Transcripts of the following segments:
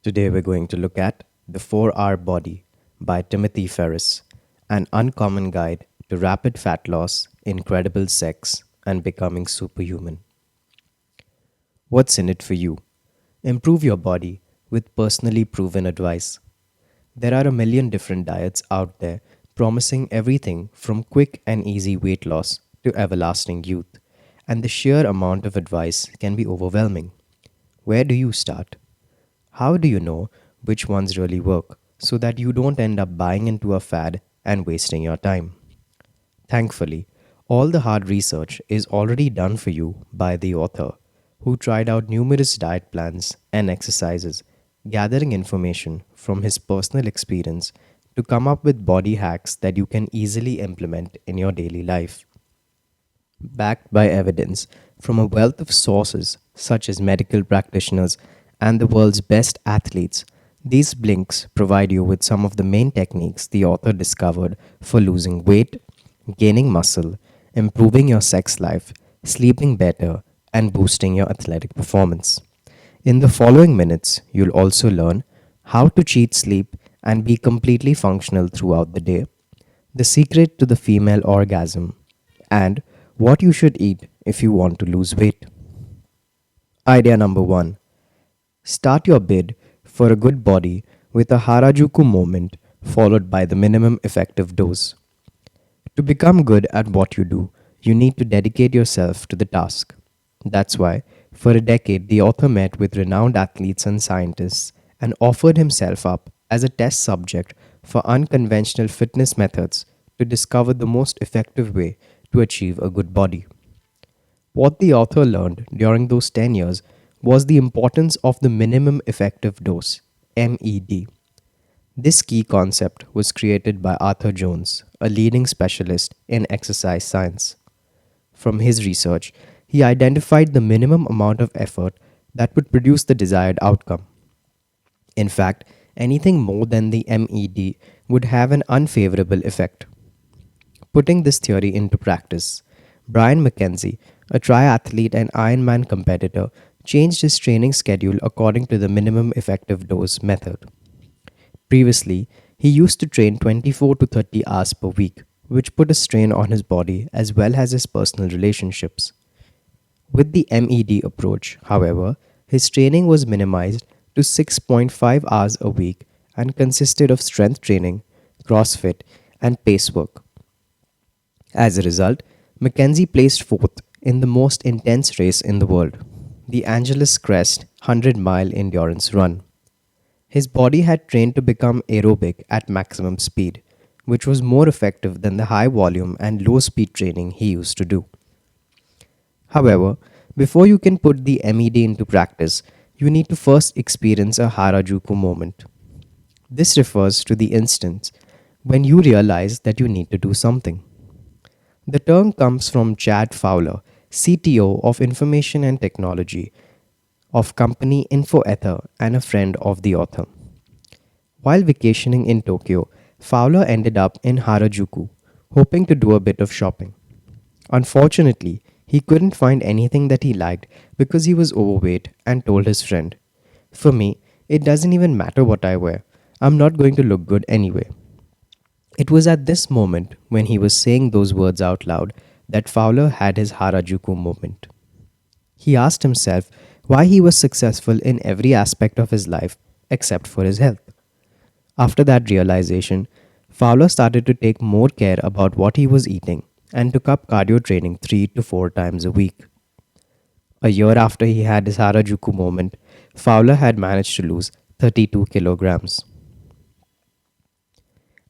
Today we're going to look at The 4-Hour Body by Timothy Ferriss, an uncommon guide to rapid fat loss, incredible sex, and becoming superhuman. What's in it for you? Improve your body with personally proven advice. There are a million different diets out there promising everything from quick and easy weight loss to everlasting youth, and the sheer amount of advice can be overwhelming. Where do you start? How do you know which ones really work so that you don't end up buying into a fad and wasting your time? Thankfully, all the hard research is already done for you by the author, who tried out numerous diet plans and exercises, gathering information from his personal experience to come up with body hacks that you can easily implement in your daily life. Backed by evidence from a wealth of sources such as medical practitioners and the world's best athletes, these blinks provide you with some of the main techniques the author discovered for losing weight, gaining muscle, improving your sex life, sleeping better, and boosting your athletic performance. In the following minutes, you'll also learn how to cheat sleep and be completely functional throughout the day, the secret to the female orgasm, and what you should eat if you want to lose weight. Idea number one: start your bid for a good body with a Harajuku moment followed by the minimum effective dose. To become good at what you do, you need to dedicate yourself to the task. That's why, for a decade, the author met with renowned athletes and scientists and offered himself up as a test subject for unconventional fitness methods to discover the most effective way to achieve a good body. What the author learned during those 10 years was the importance of the minimum effective dose, MED. This key concept was created by Arthur Jones, a leading specialist in exercise science. From his research, he identified the minimum amount of effort that would produce the desired outcome. In fact, anything more than the MED would have an unfavorable effect. Putting this theory into practice, Brian McKenzie, a triathlete and Ironman competitor, changed his training schedule according to the minimum effective dose method. Previously, he used to train 24 to 30 hours per week, which put a strain on his body as well as his personal relationships. With the MED approach, however, his training was minimized to 6.5 hours a week and consisted of strength training, CrossFit, and pace work. As a result, Mackenzie placed fourth in the most intense race in the world, the Angeles Crest 100-mile endurance run. His body had trained to become aerobic at maximum speed, which was more effective than the high volume and low speed training he used to do. However, before you can put the MED into practice, you need to first experience a Harajuku moment. This refers to the instance when you realize that you need to do something. The term comes from Chad Fowler, CTO of Information and Technology of company InfoEther and a friend of the author. While vacationing in Tokyo, Fowler ended up in Harajuku, hoping to do a bit of shopping. Unfortunately, he couldn't find anything that he liked because he was overweight and told his friend, "For me, it doesn't even matter what I wear. I'm not going to look good anyway." It was at this moment, when he was saying those words out loud, that Fowler had his Harajuku moment. He asked himself why he was successful in every aspect of his life except for his health. After that realization, Fowler started to take more care about what he was eating and took up cardio training 3 to 4 times a week. A year after he had his Harajuku moment, Fowler had managed to lose 32 kilograms.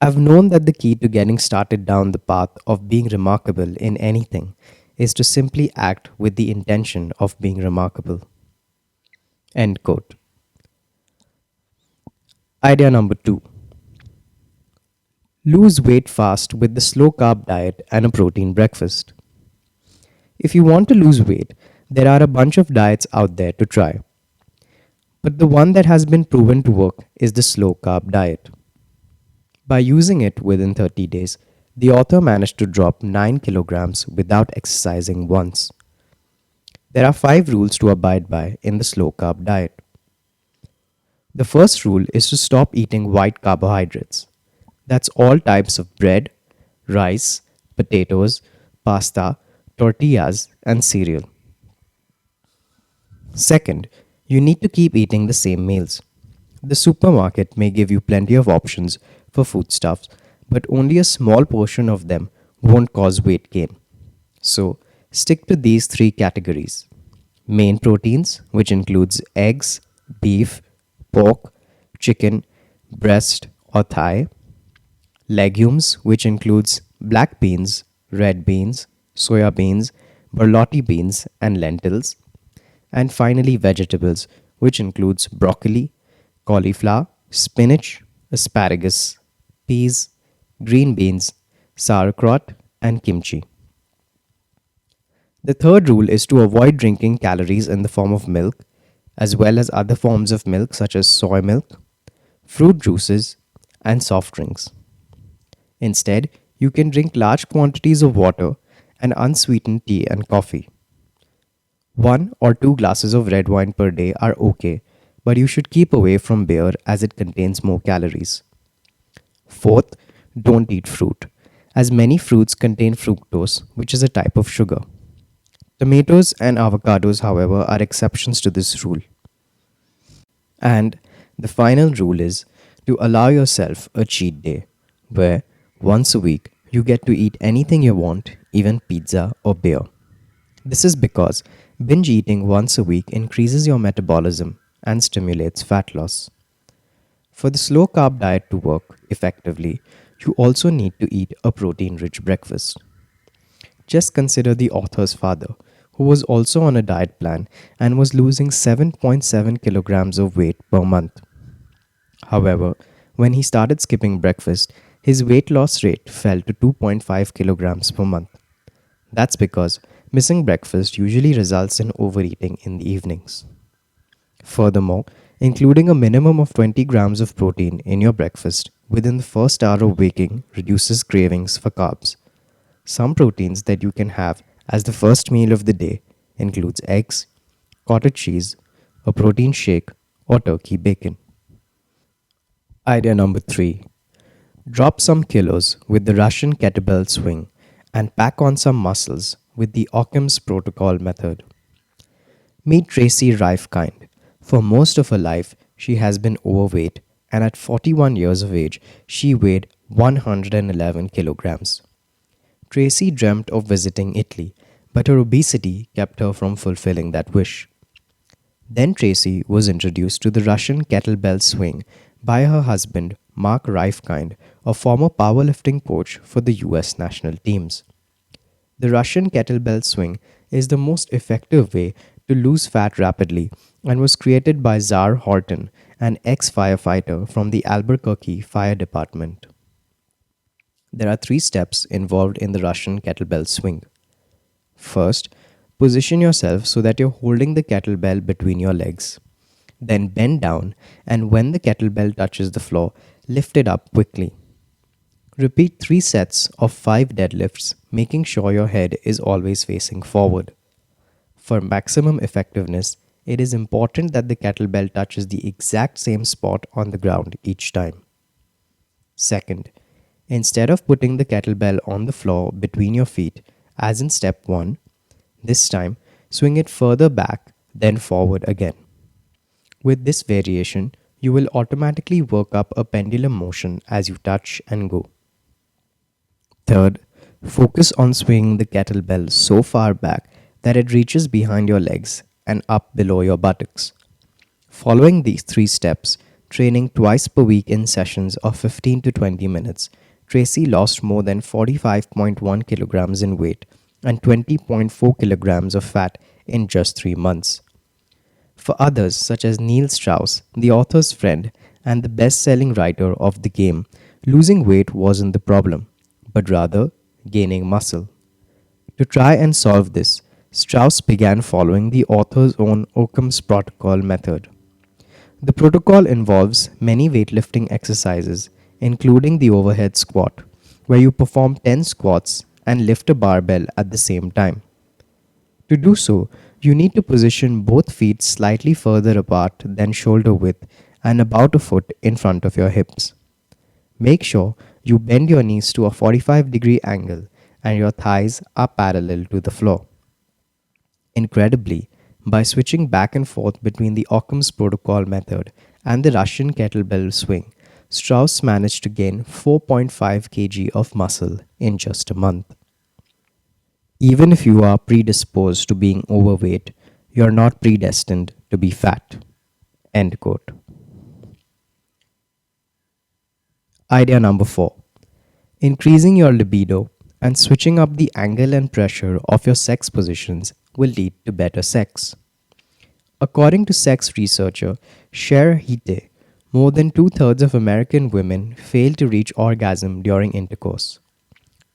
I've known that the key to getting started down the path of being remarkable in anything is to simply act with the intention of being remarkable. End quote. Idea number two: lose weight fast with the slow carb diet and a protein breakfast. If you want to lose weight, there are a bunch of diets out there to try. But the one that has been proven to work is the slow carb diet. By using it within 30 days, the author managed to drop 9 kilograms without exercising once. There are 5 rules to abide by in the slow carb diet. The first rule is to stop eating white carbohydrates. That's all types of bread, rice, potatoes, pasta, tortillas, and cereal. Second, you need to keep eating the same meals. The supermarket may give you plenty of options for foodstuffs, but only a small portion of them won't cause weight gain. So, stick to these three categories: main proteins, which includes eggs, beef, pork, chicken, breast, or thigh; legumes, which includes black beans, red beans, soya beans, borlotti beans, and lentils; and finally, vegetables, which includes broccoli, cauliflower, spinach, asparagus, peas, green beans, sauerkraut, and kimchi. The third rule is to avoid drinking calories in the form of milk, as well as other forms of milk such as soy milk, fruit juices, and soft drinks. Instead, you can drink large quantities of water and unsweetened tea and coffee. 1 or 2 glasses of red wine per day are okay, but you should keep away from beer as it contains more calories. Fourth, don't eat fruit, as many fruits contain fructose, which is a type of sugar. Tomatoes and avocados, however, are exceptions to this rule. And the final rule is to allow yourself a cheat day, where once a week you get to eat anything you want, even pizza or beer. This is because binge eating once a week increases your metabolism and stimulates fat loss. For the slow carb diet to work effectively, you also need to eat a protein rich breakfast. Just consider the author's father, who was also on a diet plan and was losing 7.7 kilograms of weight per month. However, when he started skipping breakfast, his weight loss rate fell to 2.5 kilograms per month. That's because missing breakfast usually results in overeating in the evenings. Furthermore, including a minimum of 20 grams of protein in your breakfast within the first hour of waking reduces cravings for carbs. Some proteins that you can have as the first meal of the day includes eggs, cottage cheese, a protein shake, or turkey bacon. Idea number 3. Drop some kilos with the Russian kettlebell swing and pack on some muscles with the Occam's protocol method. Meet Tracy Rifkind. For most of her life, she has been overweight, and at 41 years of age, she weighed 111 kilograms. Tracy dreamt of visiting Italy, but her obesity kept her from fulfilling that wish. Then Tracy was introduced to the Russian kettlebell swing by her husband, Mark Rifkind, a former powerlifting coach for the US national teams. The Russian kettlebell swing is the most effective way to lose fat rapidly and was created by Czar Horton, an ex-firefighter from the Albuquerque Fire Department. There are 3 steps involved in the Russian kettlebell swing. First, position yourself so that you're holding the kettlebell between your legs. Then bend down, and when the kettlebell touches the floor, lift it up quickly. Repeat 3 sets of 5 deadlifts, making sure your head is always facing forward. For maximum effectiveness, it is important that the kettlebell touches the exact same spot on the ground each time. Second, instead of putting the kettlebell on the floor between your feet, as in step 1, this time swing it further back, then forward again. With this variation, you will automatically work up a pendulum motion as you touch and go. Third, focus on swinging the kettlebell so far back that it reaches behind your legs and up below your buttocks. Following these 3 steps, training twice per week in sessions of 15 to 20 minutes, Tracy lost more than 45.1 kilograms in weight and 20.4 kilograms of fat in just 3 months. For others, such as Neil Strauss, the author's friend and the best-selling writer of The Game, losing weight wasn't the problem, but rather gaining muscle. To try and solve this, Strauss began following the author's own Occam's protocol method. The protocol involves many weightlifting exercises, including the overhead squat, where you perform 10 squats and lift a barbell at the same time. To do so, you need to position both feet slightly further apart than shoulder width and about a foot in front of your hips. Make sure you bend your knees to a 45-degree angle and your thighs are parallel to the floor. Incredibly, by switching back and forth between the Occam's protocol method and the Russian kettlebell swing, Strauss managed to gain 4.5 kg of muscle in just a month. Even if you are predisposed to being overweight, you're not predestined to be fat. End quote. Idea number 4. Increasing your libido and switching up the angle and pressure of your sex positions will lead to better sex. According to sex researcher Cher Hite, more than two-thirds of American women fail to reach orgasm during intercourse.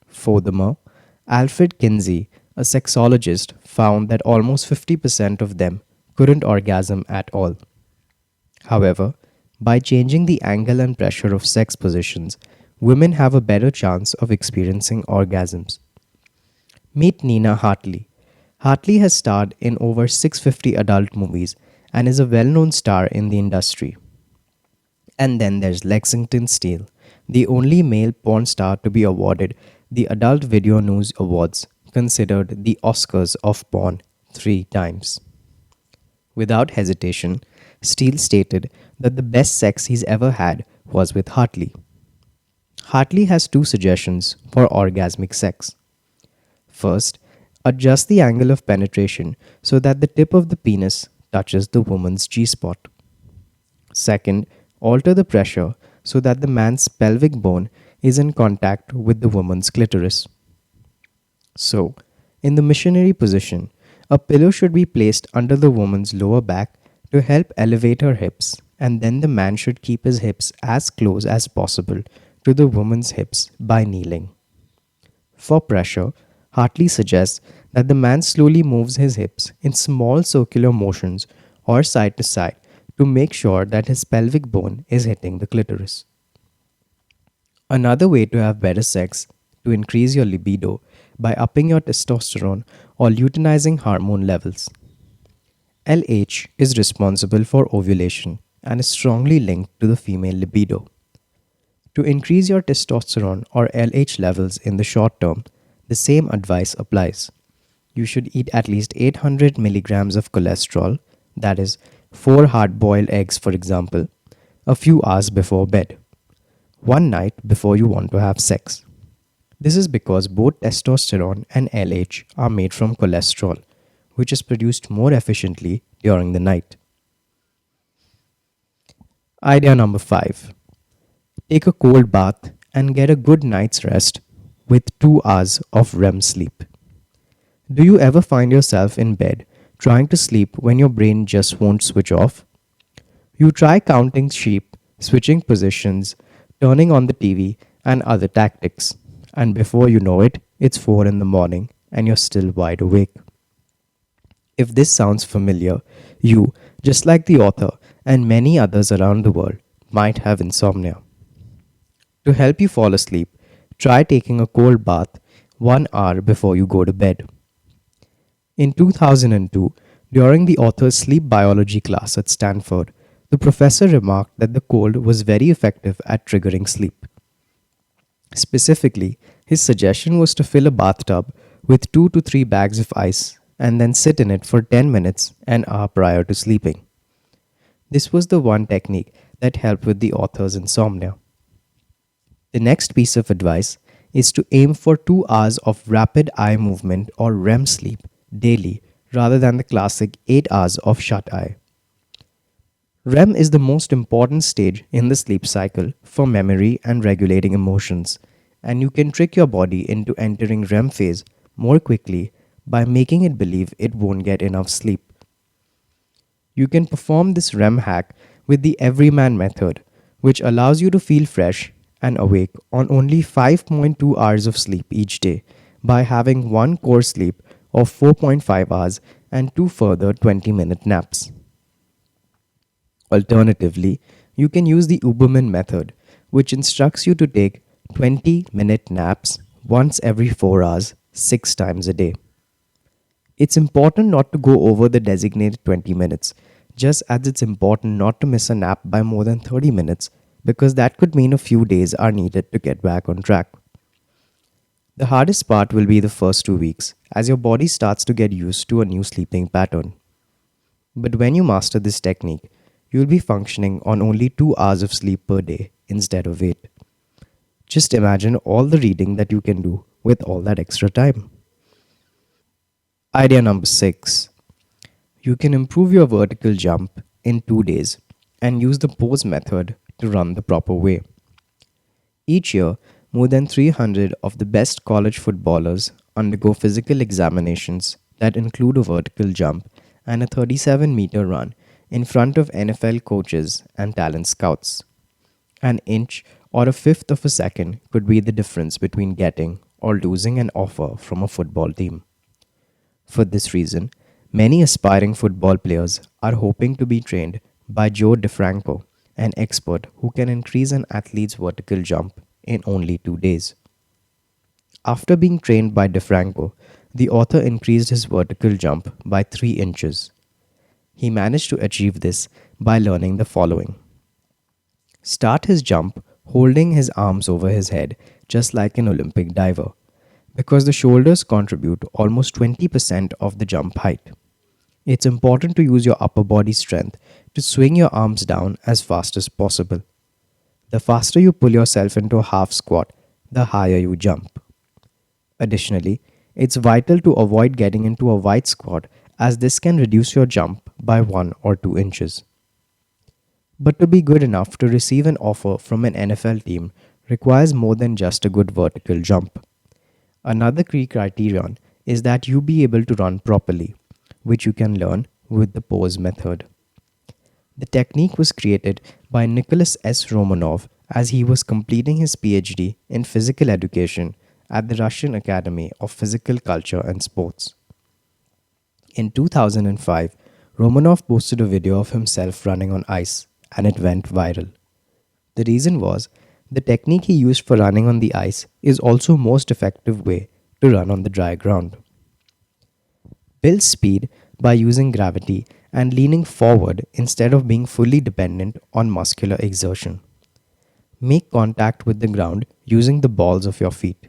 Furthermore, Alfred Kinsey, a sexologist, found that almost 50% of them couldn't orgasm at all. However, by changing the angle and pressure of sex positions, women have a better chance of experiencing orgasms. Meet Nina Hartley. Hartley has starred in over 650 adult movies and is a well known star in the industry. And then there's Lexington Steele, the only male porn star to be awarded the Adult Video News Awards, considered the Oscars of porn, 3 times. Without hesitation, Steele stated that the best sex he's ever had was with Hartley. Hartley has 2 suggestions for orgasmic sex. First, adjust the angle of penetration so that the tip of the penis touches the woman's G-spot. Second, alter the pressure so that the man's pelvic bone is in contact with the woman's clitoris. So, in the missionary position, a pillow should be placed under the woman's lower back to help elevate her hips, and then the man should keep his hips as close as possible to the woman's hips by kneeling. For pressure, Hartley suggests that the man slowly moves his hips in small circular motions or side to side to make sure that his pelvic bone is hitting the clitoris. Another way to have better sex to increase your libido by upping your testosterone or luteinizing hormone levels. LH is responsible for ovulation and is strongly linked to the female libido. To increase your testosterone or LH levels in the short term, the same advice applies. You should eat at least 800 milligrams of cholesterol, that is, 4 hard boiled eggs, for example, a few hours before bed, one night before you want to have sex. This is because both testosterone and LH are made from cholesterol, which is produced more efficiently during the night. Idea number 5. Take a cold bath and get a good night's rest with 2 hours of REM sleep. Do you ever find yourself in bed trying to sleep when your brain just won't switch off? You try counting sheep, switching positions, turning on the TV, and other tactics, and before you know it, it's 4 in the morning and you're still wide awake. If this sounds familiar, you, just like the author and many others around the world, might have insomnia. To help you fall asleep, try taking a cold bath 1 hour before you go to bed. In 2002, during the author's sleep biology class at Stanford, the professor remarked that the cold was very effective at triggering sleep. Specifically, his suggestion was to fill a bathtub with 2 to 3 bags of ice and then sit in it for 10 minutes an hour prior to sleeping. This was the one technique that helped with the author's insomnia. The next piece of advice is to aim for 2 hours of rapid eye movement or REM sleep daily rather than the classic 8 hours of shut eye. REM is the most important stage in the sleep cycle for memory and regulating emotions, and you can trick your body into entering REM phase more quickly by making it believe it won't get enough sleep. You can perform this REM hack with the Everyman method, which allows you to feel fresh and awake on only 5.2 hours of sleep each day by having one core sleep of 4.5 hours and 2 further 20-minute naps. Alternatively, you can use the Uberman method, which instructs you to take 20-minute naps once every 4 hours, 6 times a day. It's important not to go over the designated 20 minutes. just as it's important not to miss a nap by more than 30 minutes because that could mean a few days are needed to get back on track. The hardest part will be the first 2 weeks as your body starts to get used to a new sleeping pattern. But when you master this technique, you'll be functioning on only 2 hours of sleep per day instead of 8. Just imagine all the reading that you can do with all that extra time. Idea number 6. You can improve your vertical jump in 2 days and use the pose method to run the proper way. Each year, more than 300 of the best college footballers undergo physical examinations that include a vertical jump and a 37-meter run in front of NFL coaches and talent scouts. An inch or a fifth of a second could be the difference between getting or losing an offer from a football team. For this reason, many aspiring football players are hoping to be trained by Joe DeFranco, an expert who can increase an athlete's vertical jump in only 2 days. After being trained by DeFranco, the author increased his vertical jump by 3 inches. He managed to achieve this by learning the following. Start his jump holding his arms over his head just like an Olympic diver, because the shoulders contribute almost 20% of the jump height. It's important to use your upper body strength to swing your arms down as fast as possible. The faster you pull yourself into a half squat, the higher you jump. Additionally, it's vital to avoid getting into a wide squat as this can reduce your jump by 1 or 2 inches. But to be good enough to receive an offer from an NFL team requires more than just a good vertical jump. Another key criterion is that you be able to run properly, which you can learn with the pose method. The technique was created by Nicholas S. Romanov as he was completing his PhD in physical education at the Russian Academy of Physical Culture and Sports. In 2005, Romanov posted a video of himself running on ice and it went viral. The reason was the technique he used for running on the ice is also most effective way to run on the dry ground. Build speed by using gravity and leaning forward instead of being fully dependent on muscular exertion. Make contact with the ground using the balls of your feet.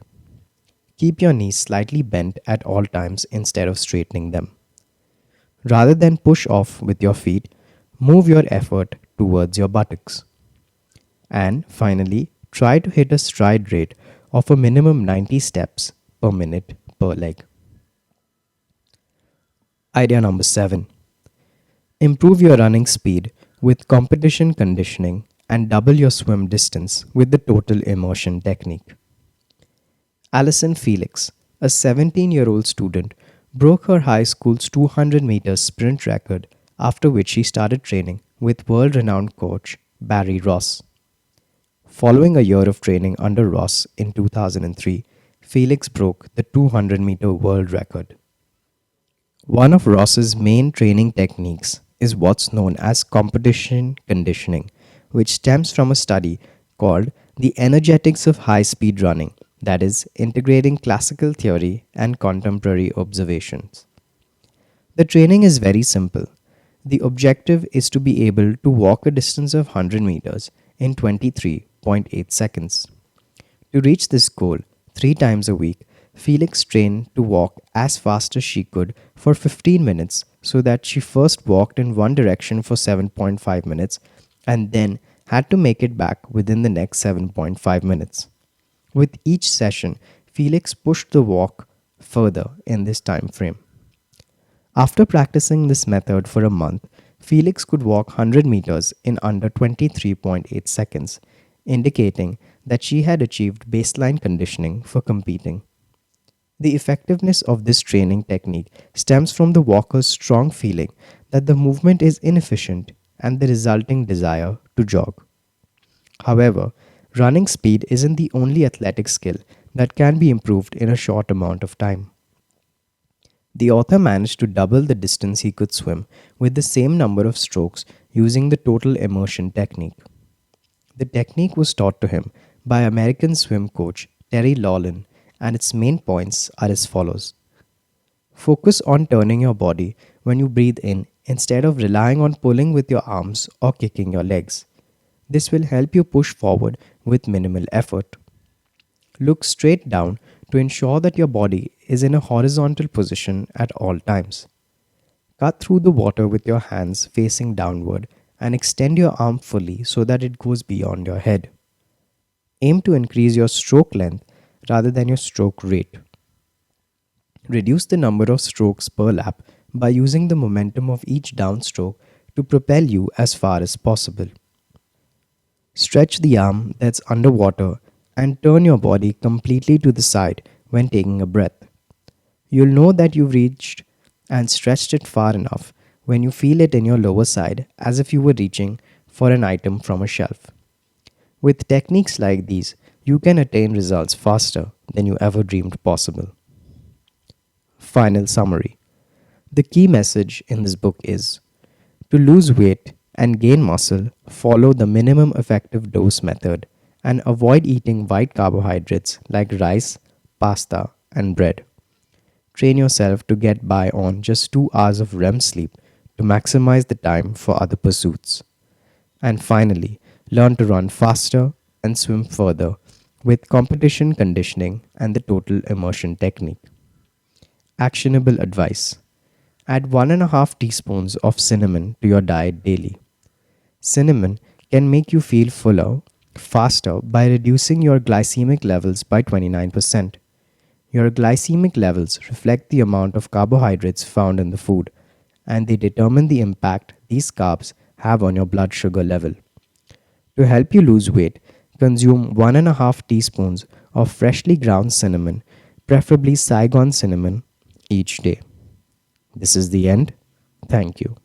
Keep your knees slightly bent at all times instead of straightening them. Rather than push off with your feet, move your effort towards your buttocks. And finally, try to hit a stride rate of a minimum 90 steps per minute per leg. Idea number 7. Improve your running speed with competition conditioning and double your swim distance with the total immersion technique. Alison Felix, a 17-year-old student, broke her high school's 200-meter sprint record, after which she started training with world-renowned coach Barry Ross. Following a year of training under Ross in 2003, Felix broke the 200-meter world record. One of Ross's main training techniques is what's known as competition conditioning, which stems from a study called The Energetics of High-Speed Running, that is, integrating classical theory and contemporary observations. The training is very simple. The objective is to be able to walk a distance of 100 meters in 23.8 seconds. To reach this goal, 3 times a week, Felix trained to walk as fast as she could for 15 minutes so that she first walked in one direction for 7.5 minutes and then had to make it back within the next 7.5 minutes. With each session, Felix pushed the walk further in this time frame. After practicing this method for a month, Felix could walk 100 meters in under 23.8 seconds, indicating that she had achieved baseline conditioning for competing. The effectiveness of this training technique stems from the walker's strong feeling that the movement is inefficient and the resulting desire to jog. However, running speed isn't the only athletic skill that can be improved in a short amount of time. The author managed to double the distance he could swim with the same number of strokes using the total immersion technique. The technique was taught to him by American swim coach Terry Lawlin, and its main points are as follows. Focus on turning your body when you breathe in instead of relying on pulling with your arms or kicking your legs. This will help you push forward with minimal effort. Look straight down to ensure that your body is in a horizontal position at all times. Cut through the water with your hands facing downward and extend your arm fully so that it goes beyond your head. Aim to increase your stroke length rather than your stroke rate. Reduce the number of strokes per lap by using the momentum of each downstroke to propel you as far as possible. Stretch the arm that's underwater and turn your body completely to the side when taking a breath. You'll know that you've reached and stretched it far enough when you feel it in your lower side as if you were reaching for an item from a shelf. With techniques like these, you can attain results faster than you ever dreamed possible. Final summary. The key message in this book is to lose weight and gain muscle, follow the minimum effective dose method and avoid eating white carbohydrates like rice, pasta, and bread. Train yourself to get by on just 2 hours of REM sleep to maximize the time for other pursuits. And finally, learn to run faster and swim further with competition conditioning and the total immersion technique. Actionable advice. Add 1.5 teaspoons of cinnamon to your diet daily. Cinnamon can make you feel fuller faster by reducing your glycemic levels by 29%. Your glycemic levels reflect the amount of carbohydrates found in the food, and they determine the impact these carbs have on your blood sugar level. To help you lose weight, consume 1.5 teaspoons of freshly ground cinnamon, preferably Saigon cinnamon, each day. This is the end. Thank you.